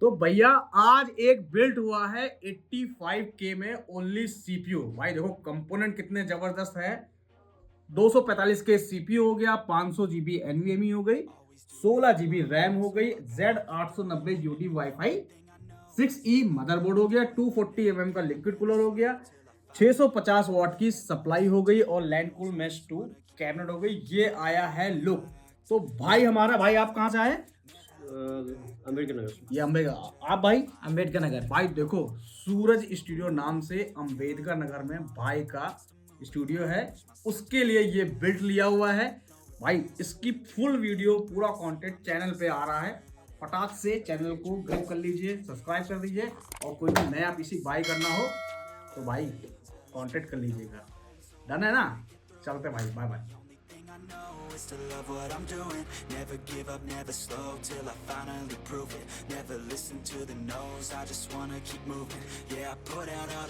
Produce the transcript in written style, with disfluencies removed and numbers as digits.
तो भैया आज एक बिल्ड हुआ है 85K में ओनली सीपीयू। भाई देखो कंपोनेंट कितने जबरदस्त है। 245K सीपीयू हो गया, 500 GB एनवीएमई हो गई, 16 GB रैम हो गई, Z890 UD wifi, 6E motherboard हो गया, 240 का लिक्विड कूलर हो गया, 650 वाट की सप्लाई हो गई और लैंड कूल मेश 2 कैबिनेट हो गई। ये आया है लुक। तो भाई हमारा भाई आप कहाँ से आए? अम्बेडकर नगर। ये अम्बेडकर। आप भाई? अम्बेडकर नगर। भाई देखो सूरज स्टूडियो नाम से अम्बेडकर नगर में भाई का स्टूडियो है, उसके लिए ये बिल्ड लिया हुआ है। भाई इसकी फुल वीडियो पूरा कंटेंट चैनल पे आ रहा है। फटाक से चैनल को ग्रैब कर लीजिए, सब्सक्राइब कर दीजिए और कोई भी नया पीसी बाई करना हो तो भाई कांटेक्ट कर लीजिएगा। डन है ना? चलते भाई, bye bye. I know is to love what I'm doing. Never give up, never slow till I finally prove it. Never listen to the no's, I just wanna keep moving. Yeah, I put out all the